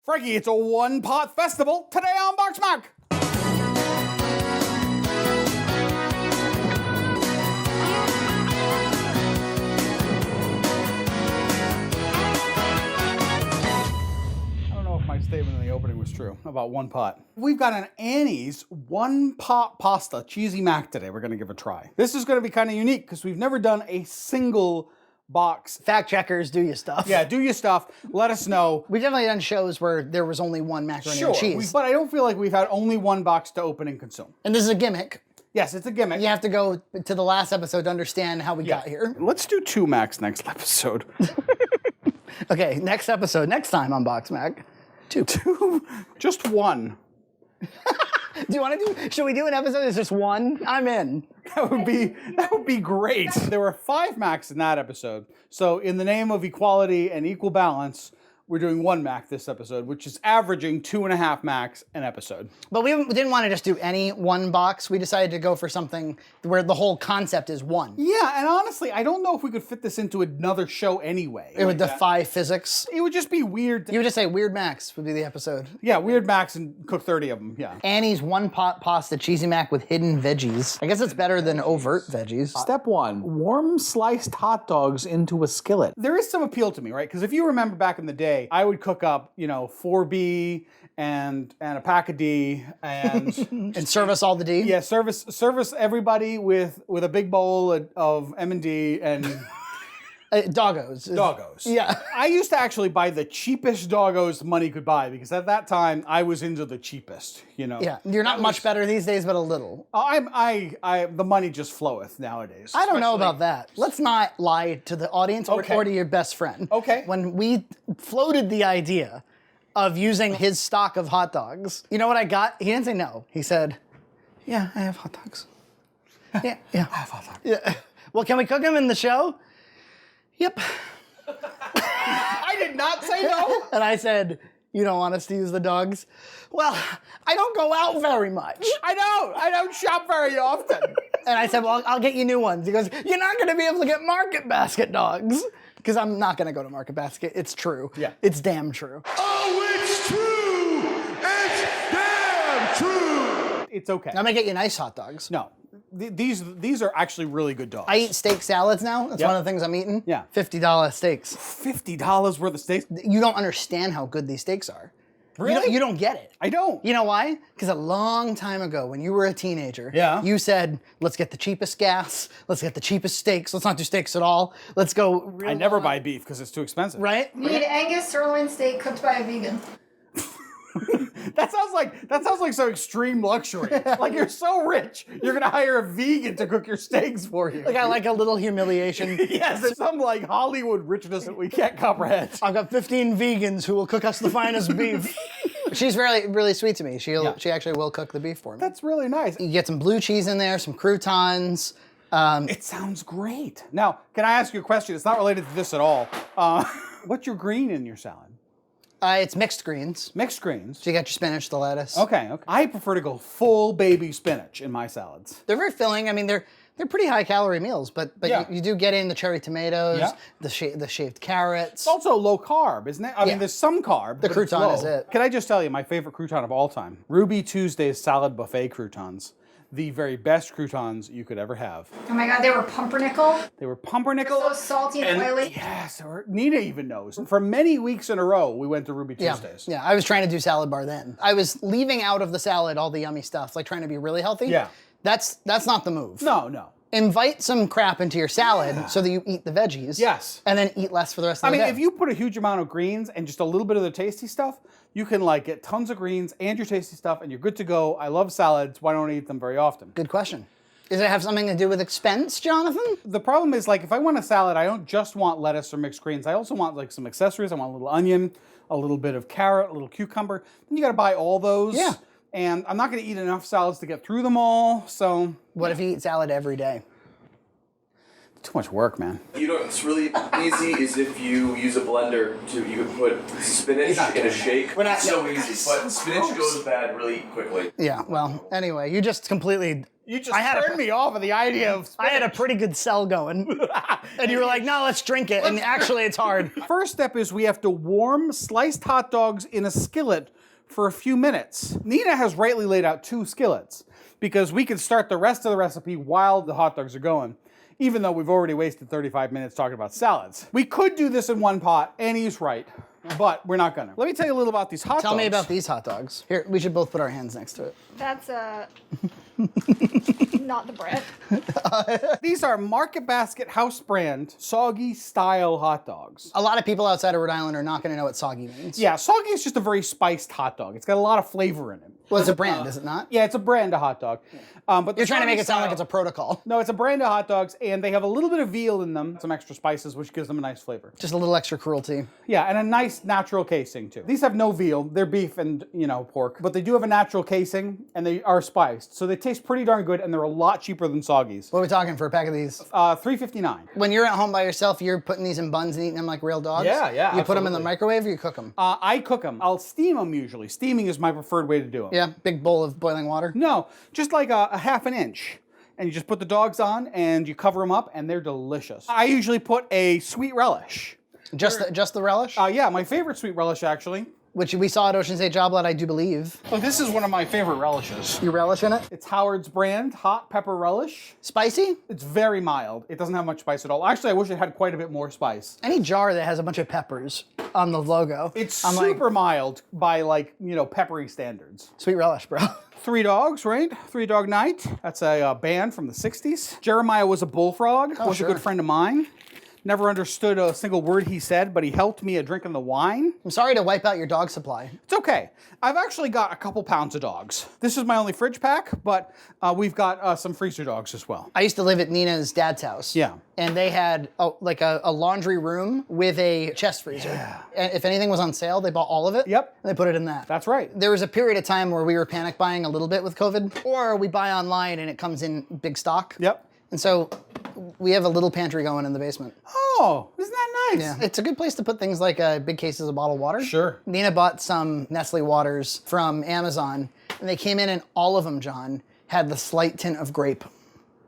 Frankie, it's a one-pot festival today on BoxMac. I don't know if my statement in the opening was true about one pot. We've got an Annie's one-pot pasta cheesy mac today we're going to give a try. This is going to be kind of unique because we've never done a single box. Fact checkers, do your stuff. Yeah, do your stuff. Let us know. We've definitely done shows where there was only one macaroni and cheese. But I don't feel like we've had only one box to open and consume. And this is a gimmick. Yes, it's a gimmick. You have to go to the last episode to understand how we got here. Let's do 2 Macs next episode. Okay, next episode, next time on BoxMac. 2. Just 1. Do you want to do? Should we do an episode that's just 1? I'm in. That would be great. There were 5 Macs in that episode. So in the name of equality and equal balance, we're doing 1 Mac this episode, which is averaging 2.5 Macs an episode. But we didn't want to just do any one box. We decided to go for something where the whole concept is 1. Yeah, and honestly, I don't know if we could fit this into another show anyway. It would defy physics. It would just be weird. You would just say Weird Macs would be the episode. Yeah, Weird Macs and cook 30 of them, yeah. Annie's one-pot pasta cheesy mac with hidden veggies. I guess it's better than overt veggies. Step 1, warm sliced hot dogs into a skillet. There is some appeal to me, right? Because if you remember back in the day, I would cook up, 4B and a pack of D and and service all the D. Yeah, service everybody with a big bowl of M&D and doggos. Doggos. Yeah. I used to actually buy the cheapest doggos money could buy because at that time I was into the cheapest, Yeah, you're not much better these days, but a little. The money just floweth nowadays. I don't know about that. Let's not lie to the audience or to your best friend. Okay. When we floated the idea of using his stock of hot dogs, you know what I got? He didn't say no. He said, yeah, I have hot dogs. Yeah. I have hot dogs. Yeah. Well, can we cook them in the show? Yep. I did not say no. And I said, you don't want us to use the dogs? Well, I don't go out very much. I don't shop very often. And I said, well, I'll get you new ones. He goes, you're not going to be able to get Market Basket dogs. Because I'm not going to go to Market Basket. It's true. Yeah. It's damn true. Oh, it's true! It's damn true! It's okay. I'm going to get you nice hot dogs. No. These are actually really good dogs. I eat steak salads now. That's one of the things I'm eating. Yeah. $50 steaks. $50 worth of steaks? You don't understand how good these steaks are. Really? You don't get it. I don't. You know why? Because a long time ago, when you were a teenager, Yeah. you said, let's get the cheapest gas, let's get the cheapest steaks, let's not do steaks at all, let's go real I never long. buy beef because it's too expensive. Right? You need Angus sirloin steak cooked by a vegan. That sounds like some extreme luxury. Like you're so rich, you're gonna hire a vegan to cook your steaks for you. Like I like a little humiliation. Yes, it's some like Hollywood richness that we can't comprehend. I've got 15 vegans who will cook us the finest beef. She's really, really sweet to me. She actually will cook the beef for me. That's really nice. You get some blue cheese in there, some croutons. It sounds great. Now, can I ask you a question? It's not related to this at all. What's your green in your salad? It's mixed greens. Mixed greens. So you got your spinach, the lettuce. Okay. I prefer to go full baby spinach in my salads. They're very filling. I mean, they're pretty high calorie meals, but Yeah. you do get in the cherry tomatoes, Yeah. the shaved carrots. It's also low carb, isn't it? I mean, there's some carb. The but it's crouton low. is it. Can I just tell you my favorite crouton of all time? Ruby Tuesday's Salad Buffet croutons. The very best croutons you could ever have. Oh my god, they were pumpernickel. They were pumpernickel. So salty and oily. Yes, Nina even knows. For many weeks in a row, we went to Ruby Tuesdays. Yeah, I was trying to do salad bar then. I was leaving out of the salad all the yummy stuff, like trying to be really healthy. Yeah. That's not the move. No. Invite some crap into your salad so that you eat the veggies. Yes. And then eat less for the rest of I the mean, day. if you put a huge amount of greens and just a little bit of the tasty stuff, you can like get tons of greens and your tasty stuff and you're good to go. I love salads. Why don't I eat them very often? Good question. Does it have something to do with expense, Jonathan? The problem is like if I want a salad, I don't just want lettuce or mixed greens. I also want like some accessories. I want a little onion, a little bit of carrot, a little cucumber. Then you got to buy all those. Yeah. And I'm not going to eat enough salads to get through them all. So What if you eat salad every day? too much work, man. You know what's really easy is if you use a blender you can put spinach in a shake. It's so easy, but spinach goes bad really quickly. Yeah, well, anyway, you just completely You just turned me off of the idea of I had a pretty good sell going. And you were like, no, let's drink it. And actually, it's hard. First step is we have to warm sliced hot dogs in a skillet for a few minutes. Nina has rightly laid out 2 skillets because we can start the rest of the recipe while the hot dogs are going, even though we've already wasted 35 minutes talking about salads. We could do this in one pot, and he's right, but we're not gonna. Let me tell you a little about these hot dogs. Tell me about these hot dogs. Here, we should both put our hands next to it. That's not the bread. These are Market Basket house brand soggy style hot dogs. A lot of people outside of Rhode Island are not going to know what soggy means. Yeah, soggy is just a very spiced hot dog. It's got a lot of flavor in it. Well, it's a brand, is it not? Yeah, it's a brand of hot dog. But You're trying to make it sound like it's a protocol. No, it's a brand of hot dogs, and they have a little bit of veal in them, some extra spices, which gives them a nice flavor. Just a little extra cruelty. Yeah, and a nice natural casing too. These have no veal; they're beef and pork, but they do have a natural casing, and they are spiced, so they taste pretty darn good, and they're a lot cheaper than soggies. What are we talking for a pack of these? $3.59. When you're at home by yourself, you're putting these in buns and eating them like real dogs? Yeah, You put them in the absolutely. microwave or you cook them? I cook them. I'll steam them usually. Steaming is my preferred way to do them. Yeah, big bowl of boiling water? No, just like a half an inch. And you just put the dogs on and you cover them up and they're delicious. I usually put a sweet relish. Just the relish? Yeah, my favorite sweet relish actually. Which we saw at Ocean State Job Lot, I do believe. Oh, this is one of my favorite relishes. You relish in it? It's Howard's brand hot pepper relish. Spicy? It's very mild. It doesn't have much spice at all. Actually, I wish it had quite a bit more spice. Any jar that has a bunch of peppers on the logo. It's I'm super mild by peppery standards. Sweet relish, bro. 3 Dogs, right? 3 Dog Night. That's a band from the 60s. Jeremiah was a bullfrog, was sure. a good friend of mine. Never understood a single word he said, but he helped me at drinking the wine. I'm sorry to wipe out your dog supply. It's okay. I've actually got a couple pounds of dogs. This is my only fridge pack, but we've got some freezer dogs as well. I used to live at Nina's dad's house. Yeah. And they had a laundry room with a chest freezer. Yeah. And if anything was on sale, they bought all of it. Yep. And they put it in that. That's right. There was a period of time where we were panic buying a little bit with COVID, or we buy online and it comes in big stock. Yep. And so we have a little pantry going in the basement. Oh, isn't that nice? Yeah. It's a good place to put things like big cases of bottled water. Sure. Nina bought some Nestle waters from Amazon, and they came in and all of them, John, had the slight tint of grape.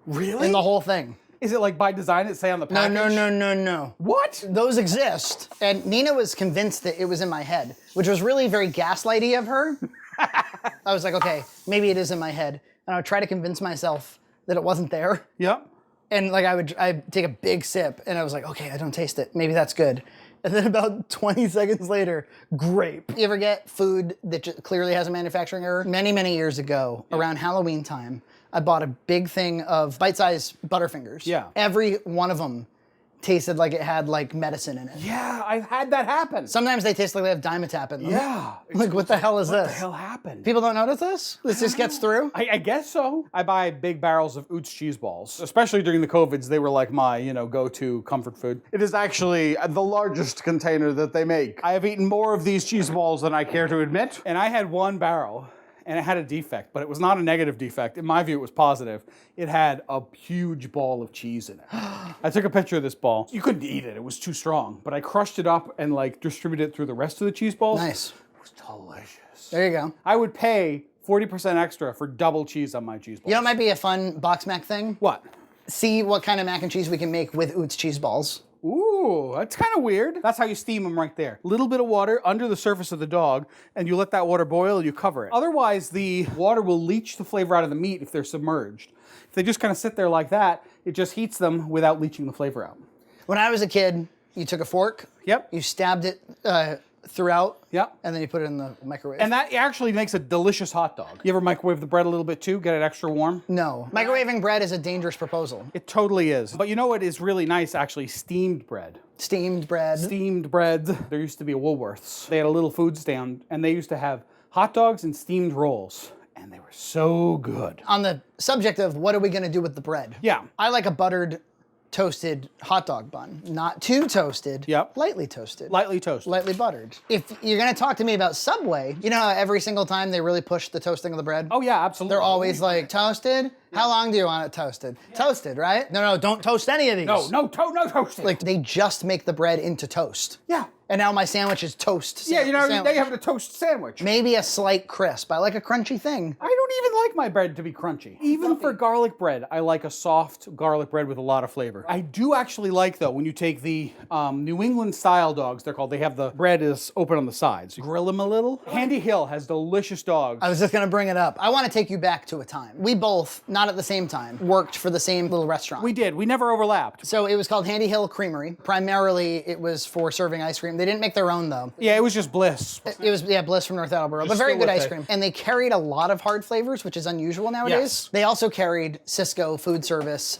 Really? In the whole thing. Is it like by design it say on the package? No. What? Those exist. And Nina was convinced that it was in my head, which was really very gaslighty of her. I was like, okay, maybe it is in my head. And I would try to convince myself that it wasn't there. Yep. And I'd take a big sip and I was like, okay, I don't taste it. Maybe that's good. And then about 20 seconds later, grape. You ever get food that clearly has a manufacturing error? Many, many years ago, around Halloween time, I bought a big thing of bite-sized Butterfingers. Yeah. Every one of them tasted like it had medicine in it. Yeah, I've had that happen. Sometimes they taste like they have Dimetap in them. Yeah. Like, what the hell is What this? the hell happened? People don't notice this? This just gets through? I guess so. I buy big barrels of Oots cheese balls. Especially during the COVIDs, they were like my, go-to comfort food. It is actually the largest container that they make. I have eaten more of these cheese balls than I care to admit. And I had one barrel, and it had a defect, but it was not a negative defect. In my view, it was positive. It had a huge ball of cheese in it. I took a picture of this ball. You couldn't eat it. It was too strong. But I crushed it up and distributed it through the rest of the cheese balls. Nice. It was delicious. There you go. I would pay 40% extra for double cheese on my cheese balls. You know what might be a fun BoxMac thing? What? See what kind of mac and cheese we can make with Oots cheese balls. Ooh, that's kind of weird. That's how you steam them right there. Little bit of water under the surface of the dog, and you let that water boil and you cover it. Otherwise, the water will leach the flavor out of the meat if they're submerged. If they just kind of sit there like that, it just heats them without leaching the flavor out. When I was a kid, you took a fork. Yep. You stabbed it throughout. Yep. And then you put it in the microwave. And that actually makes a delicious hot dog. You ever microwave the bread a little bit too? Get it extra warm? No. Microwaving bread is a dangerous proposal. It totally is. But you know what is really nice, actually? Steamed bread. Steamed bread. Steamed bread. There used to be a Woolworths. They had a little food stand, and they used to have hot dogs and steamed rolls. And they were so good. On the subject of what are we going to do with the bread? Yeah. I like a buttered, toasted hot dog bun. Not too toasted. Yep. Lightly toasted. Lightly toasted. Lightly buttered. If you're going to talk to me about Subway, you know how every single time they really push the toasting of the bread? Oh, yeah, absolutely. They're always like, toasted, How long do you want it toasted? Toasted, right? No, don't toast any of these. No toasting. Like, they just make the bread into toast. Yeah. And now my sandwich is toast. Yeah, you know, sandwich. they have a toast sandwich. Maybe a slight crisp. I like a crunchy thing. I don't even like my bread to be crunchy. Even for garlic bread, I like a soft garlic bread with a lot of flavor. I do actually like, though, when you take the New England style dogs, they're called, they have the bread is open on the sides. You grill them a little. Handy Hill has delicious dogs. I was just gonna bring it up. I wanna take you back to a time. We both, not at the same time, worked for the same little restaurant. We did. We never overlapped. So it was called Handy Hill Creamery. Primarily, it was for serving ice cream. They didn't make their own, though. Yeah, it was just Bliss. It was, yeah, Bliss from North Attleboro, but very still good what ice they- cream. And they carried a lot of hard flavors, which is unusual nowadays. Yes. They also carried Cisco food service,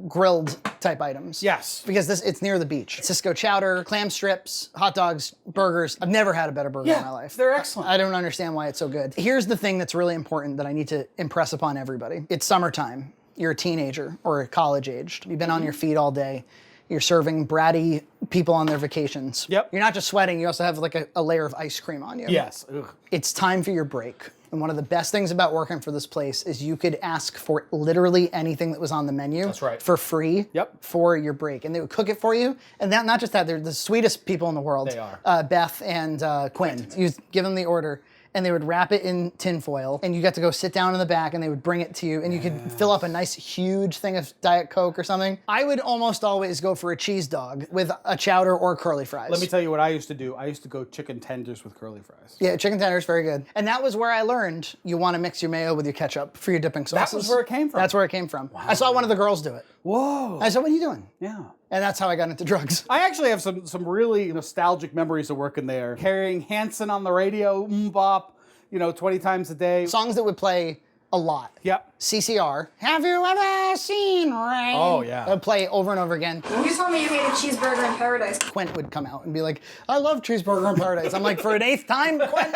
grilled type items. Yes. Because it's near the beach. Cisco chowder, clam strips, hot dogs, burgers. I've never had a better burger in my life. They're excellent. I don't understand why it's so good. Here's the thing that's really important that I need to impress upon everybody. It's summertime. You're a teenager or college aged. You've been on your feet all day. You're serving bratty people on their vacations. Yep. You're not just sweating, you also have like a layer of ice cream on you. Yes. Ugh. It's time for your break. And one of the best things about working for this place is you could ask for literally anything that was on the menu. That's right. For free. Yep. For your break. And they would cook it for you. And not just that, they're the sweetest people in the world. They are. Beth and Quinn. You give them the order. And they would wrap it in tinfoil, and you got to go sit down in the back, and they would bring it to you, and you could fill up a nice, huge thing of Diet Coke or something. I would almost always go for a cheese dog with a chowder or curly fries. Let me tell you what I used to do. I used to go chicken tenders with curly fries. Yeah, chicken tenders, very good. And that was where I learned you want to mix your mayo with your ketchup for your dipping sauces. That was where it came from. That's where it came from. Wow. I saw one of the girls do it. Whoa. I said, what are you doing? Yeah. And that's how I got into drugs. I actually have some really nostalgic memories of working there. Carrying Hanson on the radio, bop, 20 times a day. Songs that would play a lot. Yep. CCR. Have you ever seen rain? Oh, yeah. That would play over and over again. You told me you hated cheeseburger in paradise. Quint would come out and be like, I love cheeseburger in paradise. I'm like, for an 8th time, Quint?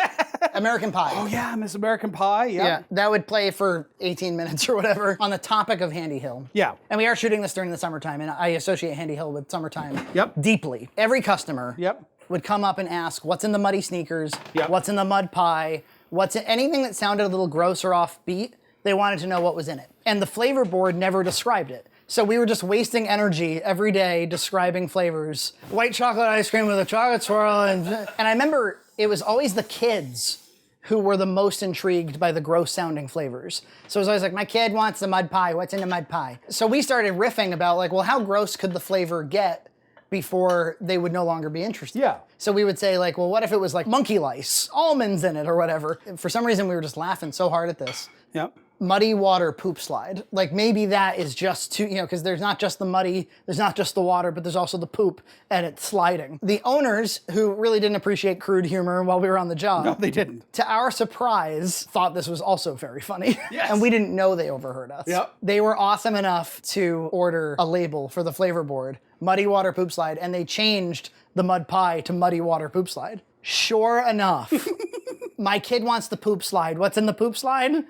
American Pie. Oh, yeah, Miss American Pie. Yep. Yeah, that would play for 18 minutes or whatever on the topic of Handy Hill. Yeah. And we are shooting this during the summertime, and I associate Handy Hill with summertime Yep. deeply. Every customer Yep. would come up and ask, what's in the muddy sneakers? Yep. What's in the mud pie? What's in anything that sounded a little gross or offbeat? They wanted to know what was in it. And the flavor board never described it. So we were just wasting energy every day describing flavors. White chocolate ice cream with a chocolate swirl. And I remember it was always the kids who were the most intrigued by the gross sounding flavors. So it was always like, my kid wants the mud pie. What's in the mud pie? So we started riffing about like, well, how gross could the flavor get before they would no longer be interested? Yeah. So we would say like, well, what if it was like monkey lice, almonds in it or whatever? For some reason, we were just laughing so hard at this. Yep. Muddy water poop slide. Like maybe that is just too, because there's not just the muddy, there's not just the water, but there's also the poop and it's sliding. The owners, who really didn't appreciate crude humor while we were on the job. No, they didn't. To our surprise, thought this was also very funny. Yes. And we didn't know they overheard us. Yep. They were awesome enough to order a label for the flavor board, muddy water poop slide, and they changed the mud pie to muddy water poop slide. Sure enough, my kid wants the poop slide. What's in the poop slide?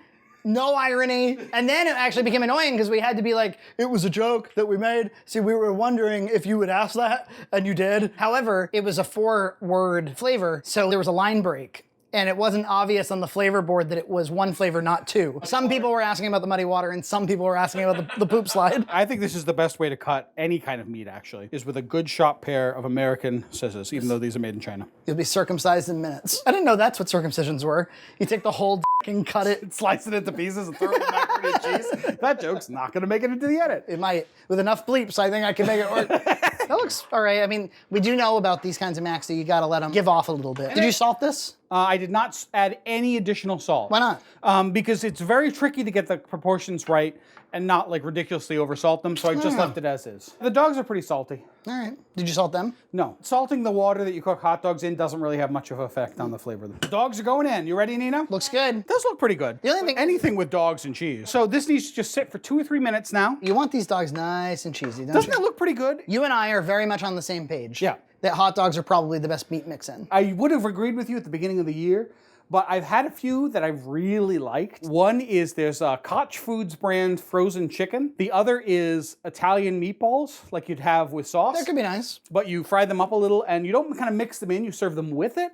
No irony. And then it actually became annoying because we had to be like, it was a joke that we made. See, we were wondering if you would ask that, and you did. However, it was a 4-word flavor, so there was a line break. And it wasn't obvious on the flavor board that it was one flavor, not two. Some people were asking about the muddy water, and some people were asking about the poop slide. I think this is the best way to cut any kind of meat, actually, is with a good sharp pair of American scissors, even though these are made in China. You'll be circumcised in minutes. I didn't know that's what circumcisions were. You take the whole and cut it. Slice it into pieces and throw it in macaroni and cheese. That joke's not going to make it into the edit. It might. With enough bleeps, I think I can make it work. That looks all right. I mean, we do know about these kinds of macs that you got to let them give off a little bit. Did you salt this? I did not add any additional salt. Why not? Because it's very tricky to get the proportions right and not like ridiculously oversalt them, so I just left it as is. The dogs are pretty salty. All right. Did you salt them? No. Salting the water that you cook hot dogs in doesn't really have much of an effect on the flavor. The dogs are going in. You ready, Nina? Looks good. Does look pretty good. The only thing- Anything with dogs and cheese. So this needs to just sit for 2 or 3 minutes now. You want these dogs nice and cheesy, don't Doesn't you? it look pretty good? You and I are very much on the same page. Yeah. That hot dogs are probably the best meat mix in. I would have agreed with you at the beginning of the year, but I've had a few that I've really liked. One is there's a Koch Foods brand frozen chicken. The other is Italian meatballs, like you'd have with sauce. That could be nice. But you fry them up a little, and you don't kind of mix them in, you serve them with it.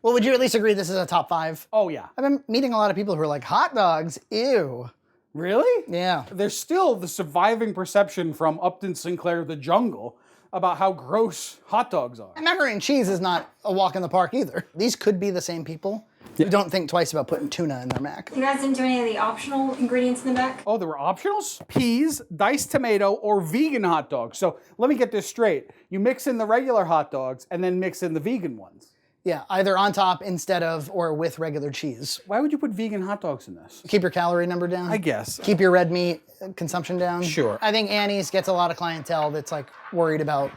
Well, would you at least agree this is a top 5? Oh, yeah. I've been meeting a lot of people who are like, hot dogs, ew. Really? Yeah. There's still the surviving perception from Upton Sinclair the Jungle about how gross hot dogs are. And macaroni and cheese is not a walk in the park either. These could be the same people who don't think twice about putting tuna in their mac. You guys didn't do any of the optional ingredients in the back? Oh, there were optionals? Peas, diced tomato, or vegan hot dogs. So let me get this straight. You mix in the regular hot dogs and then mix in the vegan ones. Yeah, either on top instead of or with regular cheese. Why would you put vegan hot dogs in this? Keep your calorie number down. I guess. Keep your red meat consumption down. Sure. I think Annie's gets a lot of clientele that's like worried about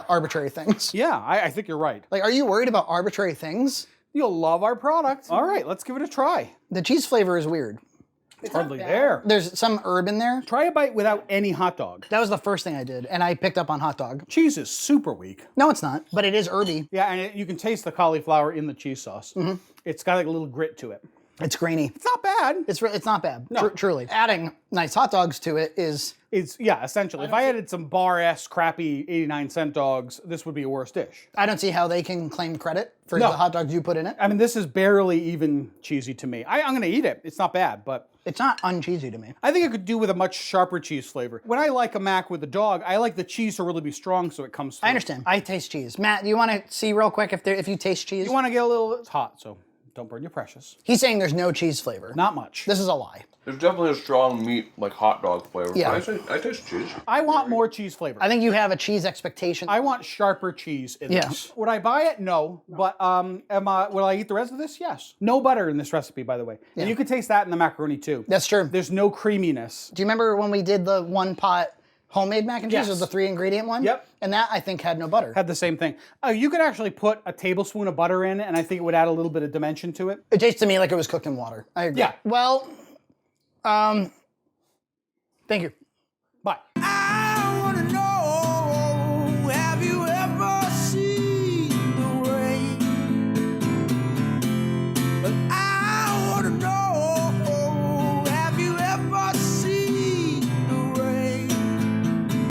arbitrary things. Yeah, I think you're right. Like, are you worried about arbitrary things? You'll love our product. All right, let's give it a try. The cheese flavor is weird. It's hardly there. There's some herb in there. Try a bite without any hot dog. That was the first thing I did, and I picked up on hot dog. Cheese is super weak. No, it's not, but it is herby. Yeah, and you can taste the cauliflower in the cheese sauce. It's got like a little grit to it. It's grainy. It's not bad. It's not bad, truly. Adding nice hot dogs to it is... Yeah, essentially. If I added some bar-ass crappy 89-cent dogs, this would be a worse dish. I don't see how they can claim credit for No. the hot dogs you put in it. I mean, this is barely even cheesy to me. I'm going to eat it. It's not bad, but... It's not uncheesy to me. I think it could do with a much sharper cheese flavor. When I like a mac with a dog, I like the cheese to really be strong so it comes through. I understand. I taste cheese. Matt, do you want to see real quick if you taste cheese? You want to get a little... It's hot, so don't burn your precious. He's saying there's no cheese flavor. Not much. This is a lie. There's definitely a strong meat, like hot dog flavor. Yeah. I taste cheese. I want more cheese flavor. I think you have a cheese expectation. I want sharper cheese in Yeah. this. Would I buy it? No. But will I eat the rest of this? Yes. No butter in this recipe, by the way. And you can taste that in the macaroni too. That's true. There's no creaminess. Do you remember when we did the one pot homemade mac and cheese? Yes. It was the 3-ingredient one? Yep. And that, I think, had no butter. Had the same thing. You could actually put a tablespoon of butter in, and I think it would add a little bit of dimension to it. It tastes to me like it was cooked in water. I agree. Yeah. Well, thank you.